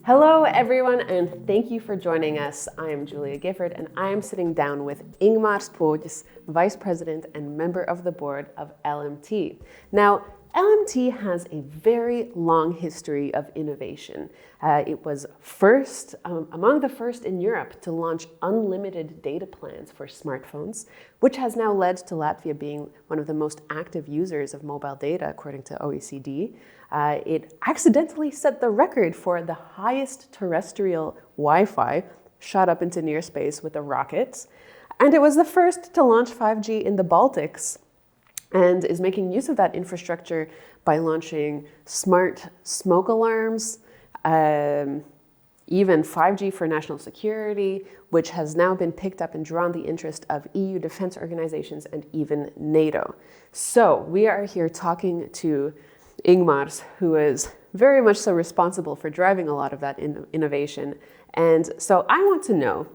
Hello everyone, and thank you for joining us. I am Julia Gifford, and I am sitting down with Ingmārs Pūķis, Vice President and member of the board of LMT. Now, LMT has a very long history of innovation. It was among the first in Europe to launch unlimited data plans for smartphones, which has now led to Latvia being one of the most active users of mobile data, according to OECD. It accidentally set the record for the highest terrestrial Wi-Fi, shot up into near space with a rocket. And it was the first to launch 5G in the Baltics, and is making use of that infrastructure by launching smart smoke alarms, even 5G for national security, which has now been picked up and drawn the interest of EU defense organizations and even NATO. So we are here talking to Ingmārs, who is very much so responsible for driving a lot of that innovation. And so I want to know,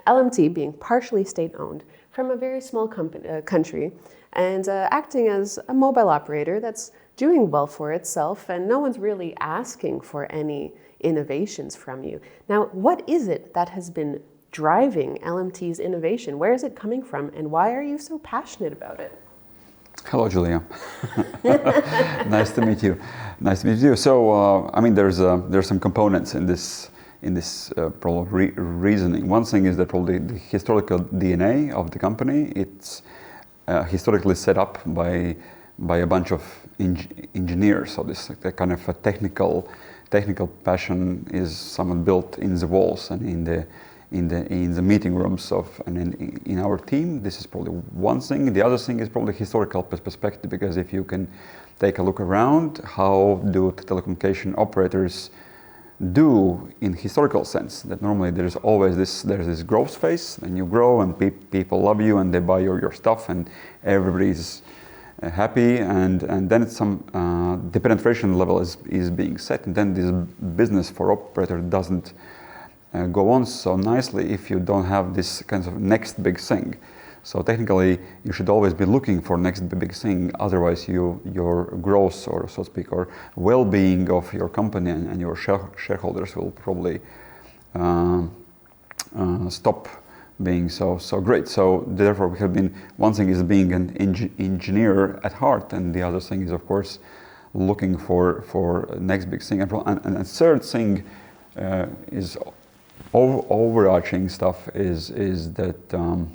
LMT being partially state-owned from a very small country, and acting as a mobile operator that's doing well for itself, and no one's really asking for any innovations from you. Now, what is it that has been driving LMT's innovation? Where is it coming from, and why are you so passionate about it? Hello, Julia. Nice to meet you. Nice to meet you. So, there's some components in this probably reasoning. One thing is that probably the historical DNA of the company. It's historically set up by a bunch of engineers. So this kind of a technical passion is somewhat built in the walls and in the meeting rooms and in our team. This is probably one thing. The other thing is probably historical perspective, because if you can take a look around, how do telecommunication operators do in historical sense, that normally there's this growth phase, and you grow and people love you and they buy your stuff and everybody's happy, and then it's the penetration level is being set, and then this business for operator doesn't go on so nicely if you don't have this kind of next big thing. So technically, you should always be looking for next big thing. Otherwise, your growth, or so to speak, or well-being of your company and your shareholders will probably stop being so great. So therefore, we have been, one thing is being an engineer at heart, and the other thing is, of course, looking for next big thing. And a third thing is overarching stuff is that.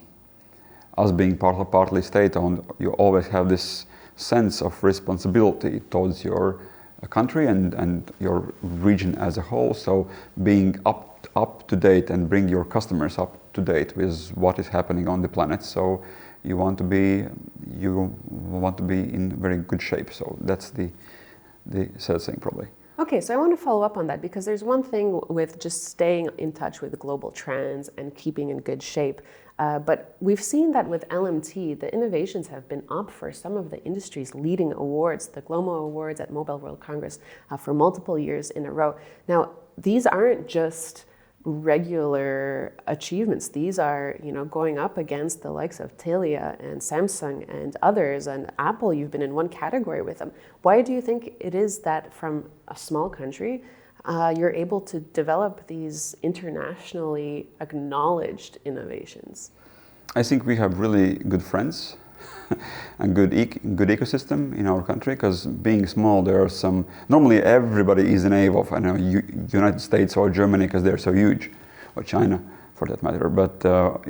Us being partly state-owned, you always have this sense of responsibility towards your country and your region as a whole. So being up to date and bring your customers up to date with what is happening on the planet. So you want to be in very good shape. So that's the third thing probably. Okay, so I want to follow up on that, because there's one thing with just staying in touch with global trends and keeping in good shape. But we've seen that with LMT, the innovations have been up for some of the industry's leading awards, the GLOMO Awards at Mobile World Congress, for multiple years in a row. Now, these aren't just regular achievements. These are, going up against the likes of Telia and Samsung and others, and Apple. You've been in one category with them. Why do you think it is that from a small country, you're able to develop these internationally acknowledged innovations? I think we have really good friends and good ecosystem in our country, because being small, there are some, normally everybody is in awe of United States or Germany because they're so huge, or China for that matter, but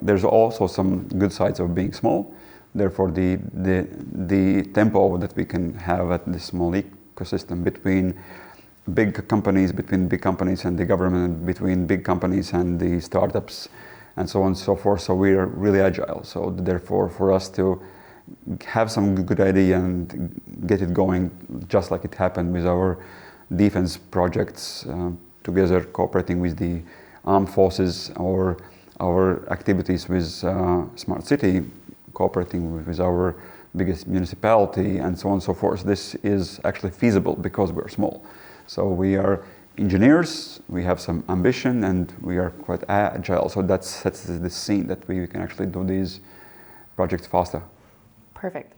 there's also some good sides of being small. Therefore, the tempo that we can have at this small ecosystem between big companies and the government, between big companies and the startups, and so on and so forth. So we are really agile. So therefore, for us to have some good idea and get it going, just like it happened with our defense projects, together cooperating with the armed forces, or our activities with Smart City, cooperating with our biggest municipality, and so on and so forth. This is actually feasible because we're small. So we are engineers, we have some ambition, and we are quite agile. So that sets the scene that we can actually do these projects faster. Perfect.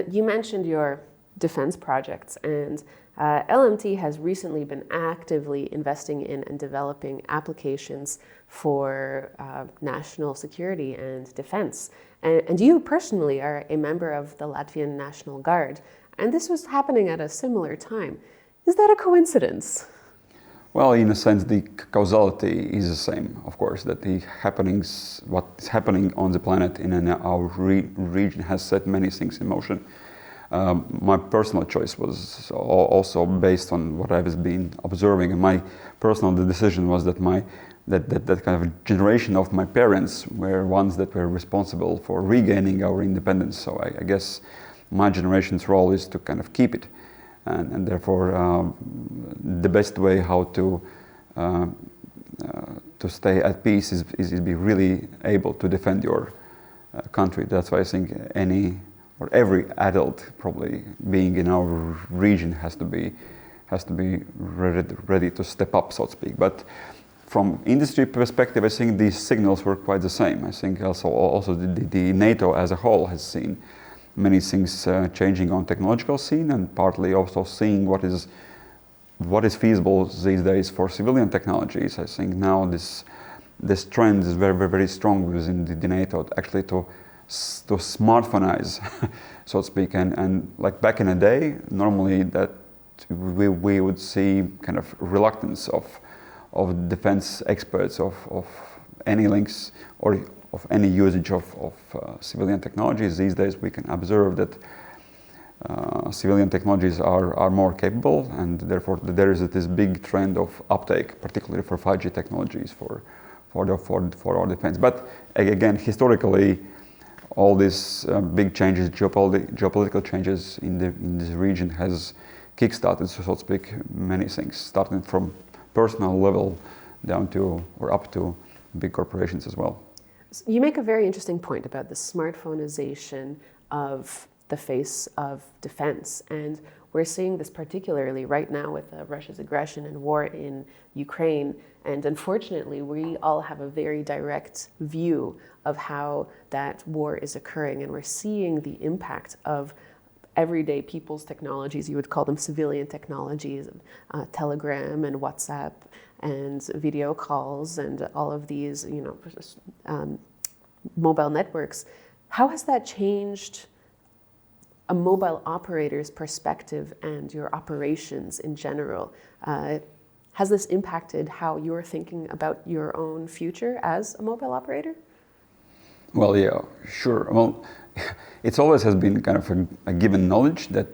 You mentioned your defense projects. And LMT has recently been actively investing in and developing applications for national security and defense. And you personally are a member of the Latvian National Guard, and this was happening at a similar time. Is that a coincidence? Well, in a sense, the causality is the same, of course, that the happenings, what is happening on the planet in our region has set many things in motion. My personal choice was also based on what I was been observing, and my personal decision was that that kind of generation of my parents were ones that were responsible for regaining our independence. So I guess my generation's role is to kind of keep it, and therefore the best way how to stay at peace is be really able to defend your country. That's why I think every adult probably being in our region has to be ready to step up, so to speak. But from industry perspective, I think these signals were quite the same. I think also the NATO as a whole has seen many things changing on technological scene, and partly also seeing what is feasible these days for civilian technologies. I think now this trend is very, very strong within the NATO actually to smartphoneize, so to speak, and like back in the day, normally that we would see kind of reluctance of defense experts of any links or of any usage of civilian technologies. These days we can observe that civilian technologies are more capable, and therefore there is this big trend of uptake, particularly for 5G technologies for our defense. But again, historically, all these big changes, geopolitical changes in this region has kickstarted, so to speak, many things, starting from personal level down to or up to big corporations as well. You make a very interesting point about the smartphonization of the face of defense, and we're seeing this particularly right now with Russia's aggression and war in Ukraine. And unfortunately, we all have a very direct view of how that war is occurring, and we're seeing the impact of everyday people's technologies. You would call them civilian technologies, Telegram and WhatsApp and video calls and all of these, mobile networks. How has that changed a mobile operator's perspective and your operations in general? Has this impacted how you're thinking about your own future as a mobile operator? Well, yeah, sure. Well, it always has been kind of a given knowledge that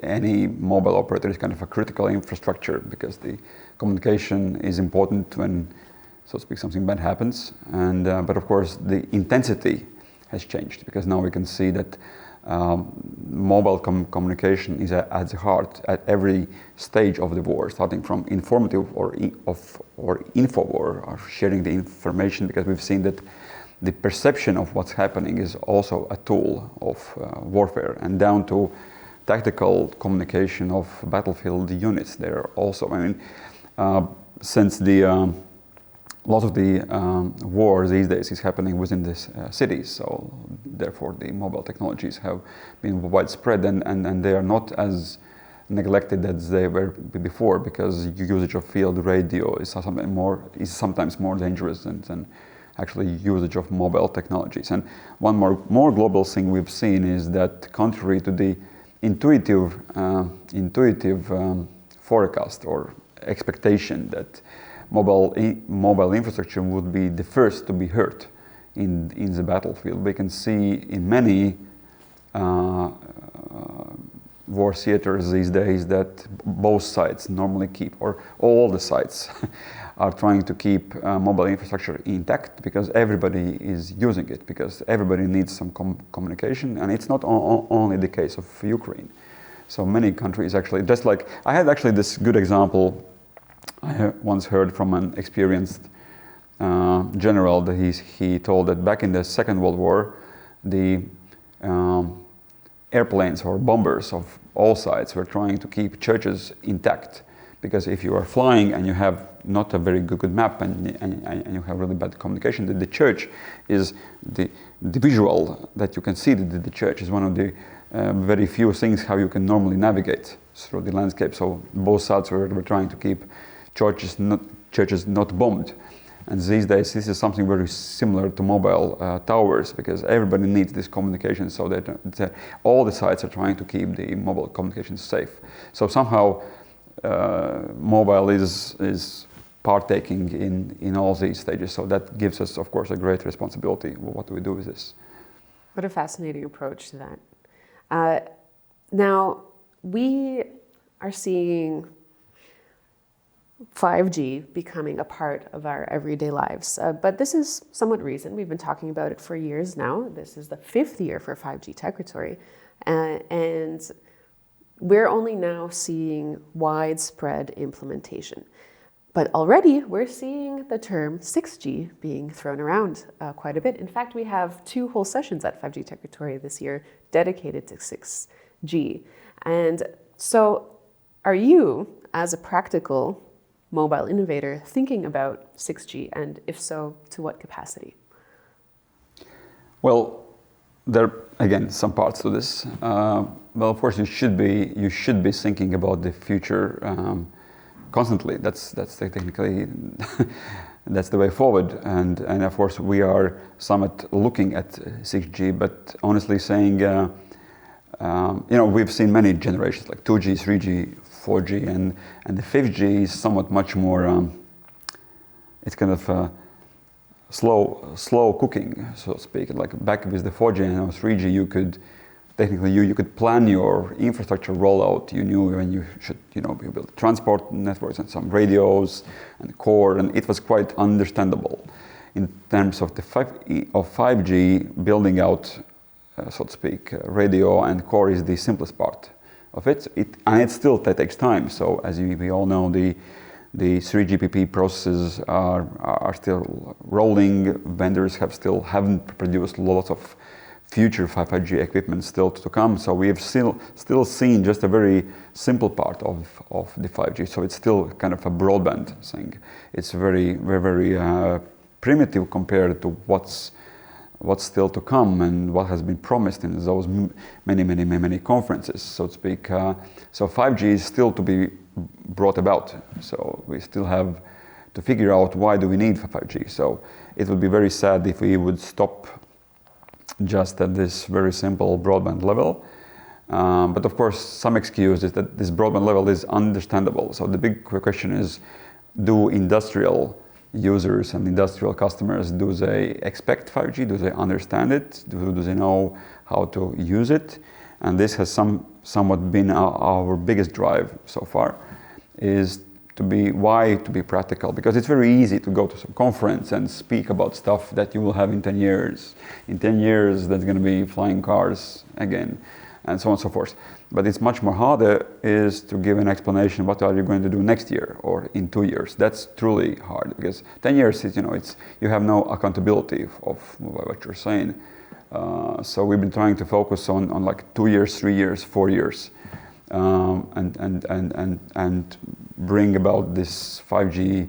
any mobile operator is kind of a critical infrastructure, because the communication is important when, so to speak, something bad happens. And but of course, the intensity has changed, because now we can see that mobile communication is at the heart at every stage of the war, starting from informative or info war, or sharing the information, because we've seen that the perception of what's happening is also a tool of warfare, and down to tactical communication of battlefield units. There also, since the lot of the war these days is happening within these cities, so therefore the mobile technologies have been widespread, and they are not as neglected as they were before, because usage of field radio is sometimes more dangerous than actually usage of mobile technologies. And one more global thing we've seen is that, contrary to the intuitive forecast or expectation that mobile infrastructure would be the first to be hurt in the battlefield, we can see in many war theaters these days that both sides normally keep, or all the sides are trying to keep mobile infrastructure intact, because everybody is using it, because everybody needs some communication, and it's not only the case of Ukraine. So many countries actually, just like, I had actually this good example I once heard from an experienced general, that he told that back in the Second World War, the airplanes or bombers of all sides were trying to keep churches intact, because if you are flying and you have not a very good map and you have really bad communication, the church is the visual that you can see. The church is one of the very few things how you can normally navigate through the landscape. So both sides were trying to keep churches not bombed. And these days, this is something very similar to mobile towers, because everybody needs this communication, so that all the sites are trying to keep the mobile communications safe. So somehow, mobile is partaking in all these stages. So that gives us, of course, a great responsibility. What do we do with this? What a fascinating approach to that. Now, we are seeing 5G becoming a part of our everyday lives. But this is somewhat recent. We've been talking about it for years now. This is the 5th year for 5G territory. And we're only now seeing widespread implementation. But already we're seeing the term 6G being thrown around quite a bit. In fact, we have 2 whole sessions at 5G territory this year dedicated to 6G. And so are you, as a practical mobile innovator, thinking about 6G, and if so, to what capacity? Well, there are, again, some parts to this. Well, of course, you should be thinking about the future constantly. That's technically that's the way forward. And of course, we are somewhat looking at 6G, but honestly saying, we've seen many generations like 2G, 3G, 4G, and the 5G is somewhat much more, it's kind of slow cooking, so to speak. Like back with the 4G and 3G, you could technically you could plan your infrastructure rollout. You knew when you should, you build transport networks and some radios and core, and it was quite understandable. In terms of the 5G, building out, so to speak, radio and core is the simplest part of it. And it still takes time. So as we all know, the 3GPP processes are still rolling. Vendors haven't produced lots of future 5G equipment still to come. So we have still seen just a very simple part of the 5G. So it's still kind of a broadband thing. It's very, very, very primitive compared to what's still to come and what has been promised in those many conferences, so to speak. So 5G is still to be brought about. So we still have to figure out why do we need 5G. So it would be very sad if we would stop just at this very simple broadband level. But of course, some excuse is that this broadband level is understandable. So the big question is, do industrial users and industrial customers, do they expect 5G? Do they understand it? Do they know how to use it? And this has somewhat been our biggest drive so far, is to be practical, because it's very easy to go to some conference and speak about stuff that you will have in 10 years. In 10 years, there's going to be flying cars again, and so on and so forth. But it's much more harder is to give an explanation, what are you going to do next year or in 2 years? That's truly hard, because 10 years is, you have no accountability of what you're saying. So we've been trying to focus on like 2 years, 3 years, 4 years, and bring about this 5G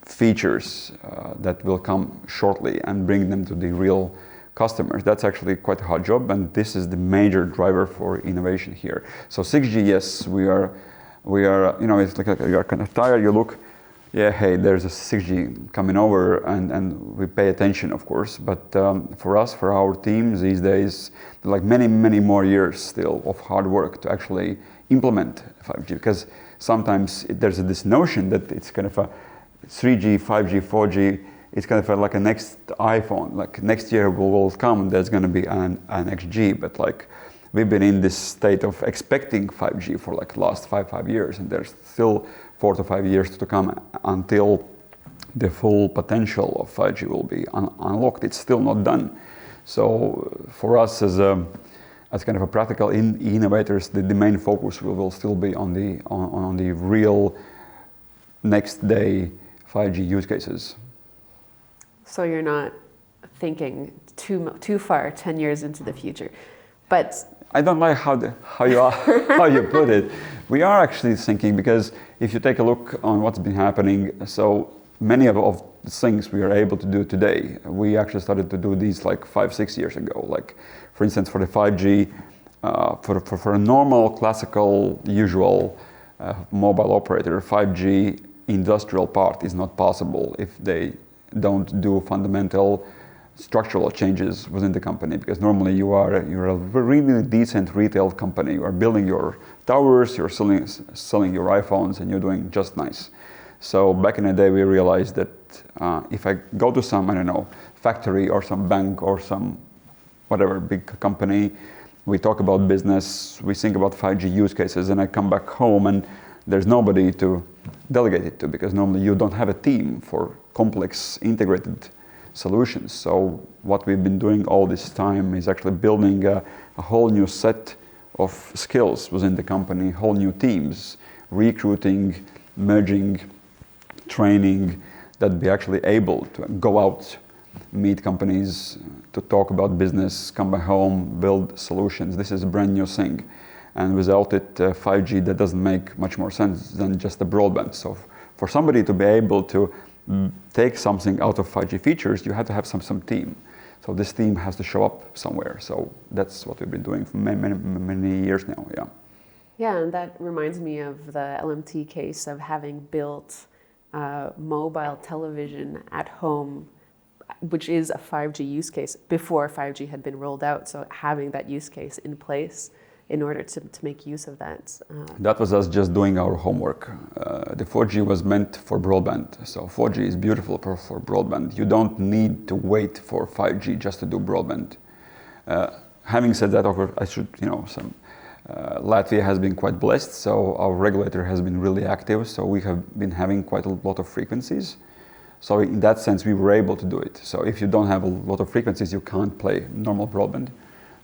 features that will come shortly and bring them to the real customers. That's actually quite a hard job, and this is the major driver for innovation here. So 6G, yes, we are, it's like you're kind of tired, you look, hey, there's a 6G coming over, and we pay attention, of course, but for us, for our teams these days, like many more years still of hard work to actually implement 5G, because sometimes there's this notion that it's kind of a 3G, 5G, 4G, it's kind of like a next iPhone, like next year will come, there's going to be an XG, but like we've been in this state of expecting 5G for like last five years, and there's still 4 to 5 years to come until the full potential of 5G will be unlocked. It's still not done. So for us as kind of a practical innovators, the main focus will still be on the real next day 5G use cases. So you're not thinking too far, 10 years into the future, but I don't like how you put it. We are actually thinking, because if you take a look on what's been happening, so many of things we are able to do today, we actually started to do these like 5-6 years ago. Like, for instance, for the 5G, for a normal, classical, usual mobile operator, 5G industrial part is not possible if they don't do fundamental structural changes within the company, because normally you're a really decent retail company. You are building your towers, you're selling your iPhones, and you're doing just nice. So back in the day, we realized that if I go to some, I don't know, factory or some bank or some whatever big company, we talk about business, we think about 5G use cases, and I come back home and there's nobody to delegate it to, because normally you don't have a team for complex integrated solutions. So what we've been doing all this time is actually building a whole new set of skills within the company, whole new teams, recruiting, merging, training, that be actually able to go out, meet companies, to talk about business, come back home, build solutions. This is a brand new thing. And without it, 5G, that doesn't make much more sense than just the broadband. So for somebody to be able to take something out of 5G features, you have to have some team. So this team has to show up somewhere. So that's what we've been doing for many years now, yeah. Yeah, and that reminds me of the LMT case of having built mobile television at home, which is a 5G use case before 5G had been rolled out. So having that use case in place in order to make use of that. That was us just doing our homework. The 4G was meant for broadband. So 4G is beautiful for broadband. You don't need to wait for 5G just to do broadband. Having said that, I should, Latvia has been quite blessed. So our regulator has been really active. So we have been having quite a lot of frequencies. So in that sense, we were able to do it. So if you don't have a lot of frequencies, you can't play normal broadband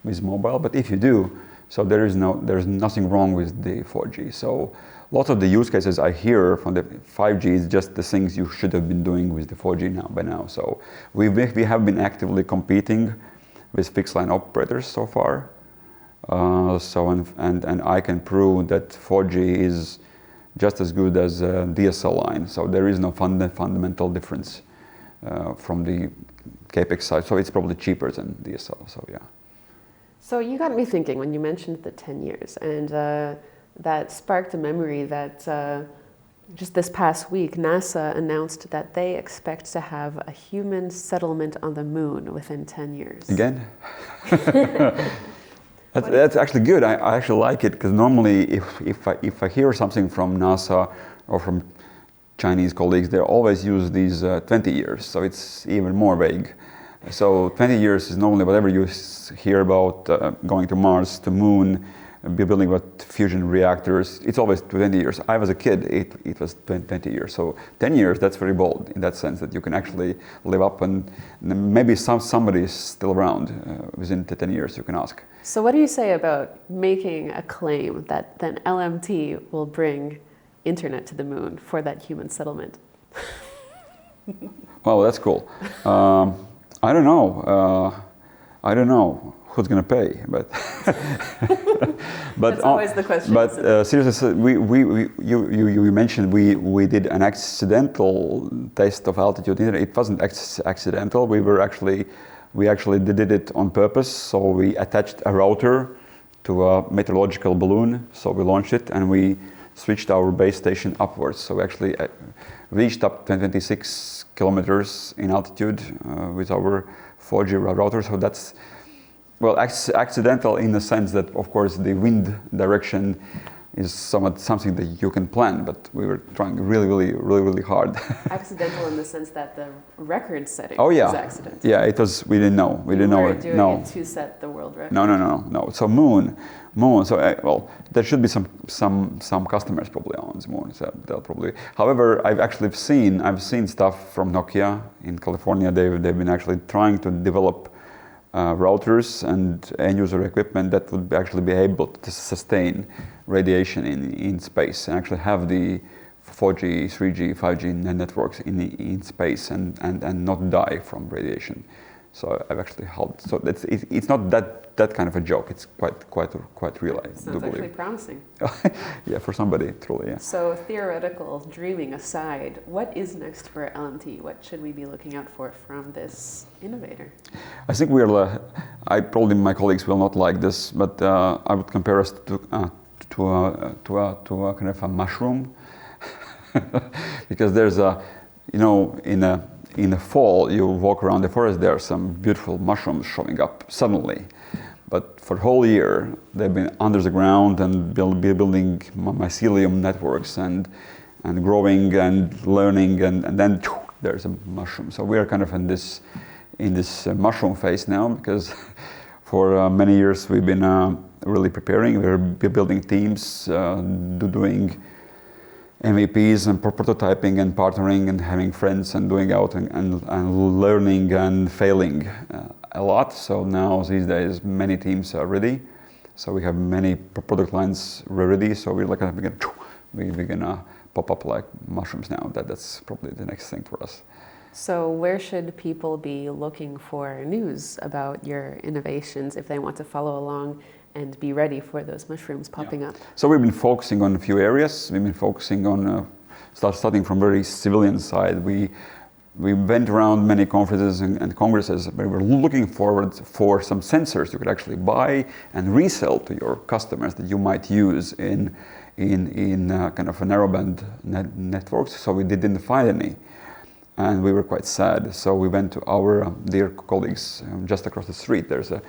with mobile. But if you do, so there's nothing wrong with the 4G. So lots of the use cases I hear from the 5G is just the things you should have been doing with the 4G by now. So we have been actively competing with fixed line operators so far. And I can prove that 4G is just as good as a DSL line. So there is no fundamental difference from the capex side. So it's probably cheaper than DSL. So yeah. So you got me thinking when you mentioned the 10 years, and that sparked a memory that just this past week, NASA announced that they expect to have a human settlement on the moon within 10 years. Again? That's actually good. I actually like it, because normally if I hear something from NASA or from Chinese colleagues, they always use these 20 years, so it's even more vague. So 20 years is normally whatever you hear about going to Mars, to Moon, building about fusion reactors. It's always 20 years. I was a kid, it was 20 years. So 10 years, that's very bold in that sense, that you can actually live up, and maybe somebody is still around within the 10 years you can ask. So what do you say about making a claim that then LMT will bring internet to the moon for that human settlement? Well, that's cool. I don't know who's going to pay, but that's always the question. But seriously, you mentioned we did an accidental test of altitude. It wasn't accidental. We actually did it on purpose. So we attached a router to a meteorological balloon. So we launched it and we switched our base station upwards. So we actually reached up 26 kilometers in altitude with our 4G router. So that's, well, accidental in the sense that, of course, the wind direction is something that you can plan, but we were trying really hard. Accidental in the sense that the record setting was accidental. Yeah, it was. We didn't know. We didn't know it. Doing it to set the world record. No. So moon. So well, there should be some customers probably on the moon. So they'll probably. However, I've seen stuff from Nokia in California. They've been actually trying to develop routers and end user equipment that would actually be able to sustain radiation in space and actually have the 4G, 3G, 5G networks in space and not die from radiation. So I've actually helped. So it's not that kind of a joke. It's quite real. I Sounds do actually believe. promising. Yeah, for somebody, truly. Yeah. So theoretical dreaming aside, what is next for LMT? What should we be looking out for from this innovator? I think I probably my colleagues will not like this, but I would compare us to a kind of a mushroom, because there's in the fall you walk around the forest, there are some beautiful mushrooms showing up suddenly, but for the whole year they've been under the ground and building mycelium networks and growing and learning, and then there's a mushroom. So we are kind of in this mushroom phase now, because for many years we've been really preparing. We're building teams, doing MVPs and prototyping and partnering and having friends and doing out and learning and failing a lot. So now these days many teams are ready. So we have many product lines ready. So we're like we're gonna pop up like mushrooms now. That's probably the next thing for us. So where should people be looking for news about your innovations if they want to follow along and be ready for those mushrooms popping up? So we've been focusing on a few areas. We've been focusing on starting from very civilian side. We went around many conferences and congresses. We were looking forward for some sensors you could actually buy and resell to your customers that you might use in kind of a narrowband networks. So we didn't find any, and we were quite sad. So we went to our dear colleagues just across the street. There's the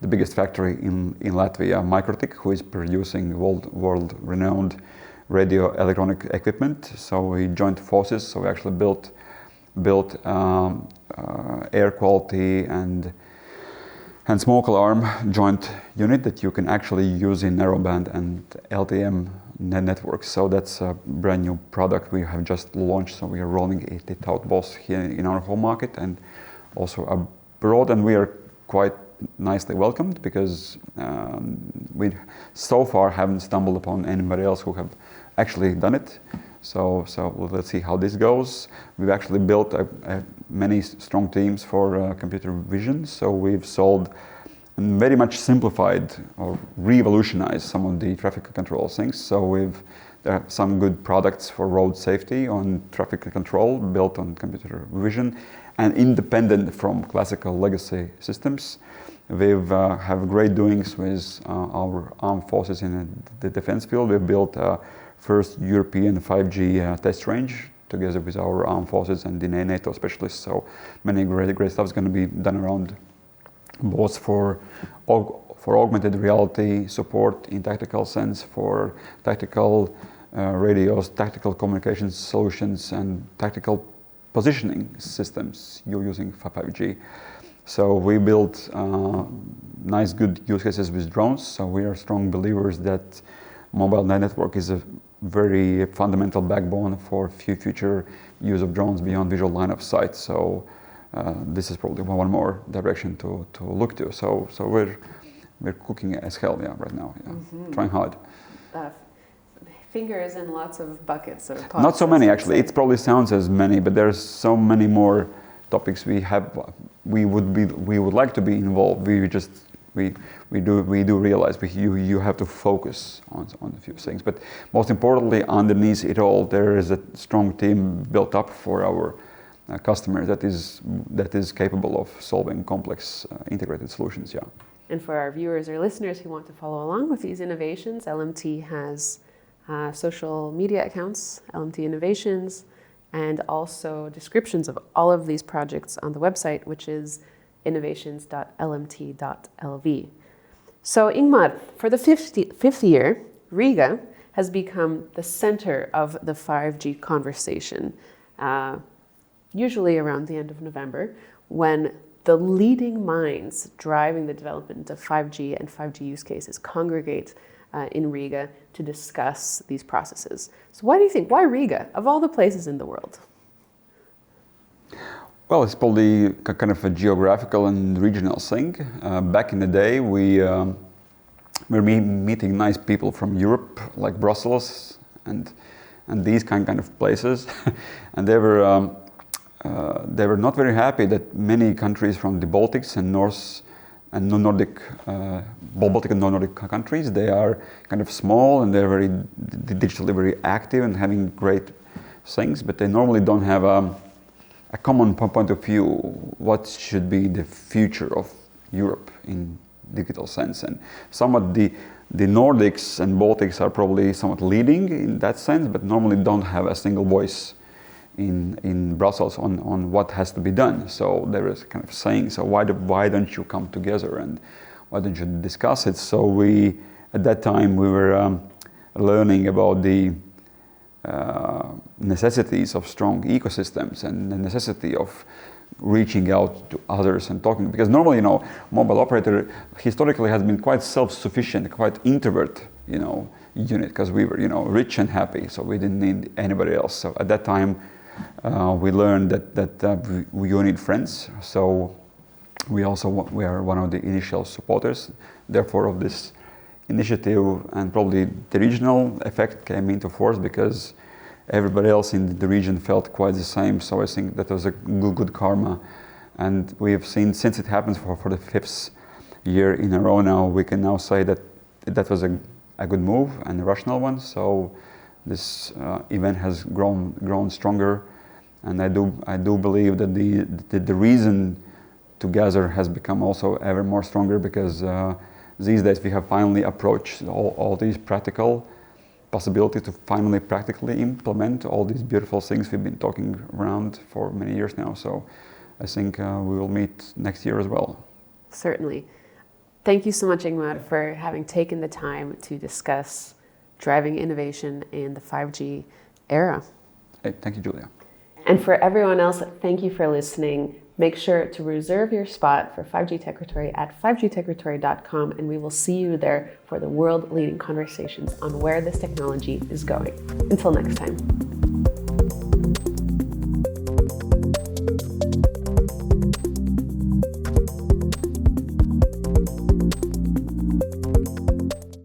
biggest factory in Latvia, Microtik, who is producing world-renowned radio electronic equipment. So we joined forces. So we actually built air quality and smoke alarm joint unit that you can actually use in narrowband and LTM networks. So that's a brand new product we have just launched. So we are rolling it out both here in our home market and also abroad, and we are quite nicely welcomed, because we so far haven't stumbled upon anybody else who have actually done it. So let's see how this goes. We've actually built many strong teams for computer vision. So we've sold and very much simplified or revolutionized some of the traffic control things. So there are some good products for road safety on traffic control built on computer vision and independent from classical legacy systems. We've have great doings with our armed forces in the defense field. We've built first European 5G test range together with our armed forces and the NATO specialists. So many great stuff is going to be done around both for augmented reality support in tactical sense, for tactical radios, tactical communications solutions, and tactical positioning systems you're using for 5G. So we built nice, good use cases with drones. So we are strong believers that mobile network is a very fundamental backbone for future use of drones beyond visual line of sight. So this is probably one more direction to look to. So we're cooking as hell, right now. Trying hard. Fingers in lots of buckets or pots. Not so many actually. It probably sounds as many, but there's so many more topics we would like to be involved. We do realize you have to focus on a few things. But most importantly, underneath it all, there is a strong team built up for our customers that is capable of solving complex integrated solutions. And for our viewers or listeners who want to follow along with these innovations, LMT has social media accounts, LMT Innovations, and also descriptions of all of these projects on the website, which is innovations.lmt.lv. So Ingmar, for the fifth year, Riga has become the center of the 5G conversation, usually around the end of November, when the leading minds driving the development of 5G and 5G use cases congregate in Riga to discuss these processes. So why Riga, of all the places in the world? Well, it's probably kind of a geographical and regional thing. Back in the day, we were meeting nice people from Europe, like Brussels and these kind of places, and they were they were not very happy that many countries from the Baltics and Nordic, Baltic and non-Nordic countries, they are kind of small and they're very digitally very active and having great things, but they normally don't have a common point of view. What should be the future of Europe in digital sense? And somewhat the Nordics and Baltics are probably somewhat leading in that sense, but normally don't have a single voice in Brussels on what has to be done. So there is kind of saying, so why don't you come together and why don't you discuss it? So we, at that time, we were learning about the necessities of strong ecosystems and the necessity of reaching out to others and talking, because normally, mobile operator historically has been quite self-sufficient, quite introvert, unit, because we were, rich and happy, so we didn't need anybody else. So at that time, we learned that you need friends. So we are one of the initial supporters, therefore, of this initiative, and probably the regional effect came into force because everybody else in the region felt quite the same. So I think that was a good karma, and we have seen, since it happens for the 5th year in a row now, we can now say that was a good move and a rational one. So this event has grown stronger, and I do believe that the reason to gather has become also ever more stronger, because these days we have finally approached all these practical possibilities to finally practically implement all these beautiful things we've been talking around for many years now. So I think we will meet next year as well. Certainly. Thank you so much, Ingmār, for having taken the time to discuss driving innovation in the 5G era. Hey, thank you, Julia. And for everyone else, thank you for listening. Make sure to reserve your spot for 5G Techratory at 5gtecratory.com, and we will see you there for the world-leading conversations on where this technology is going. Until next time.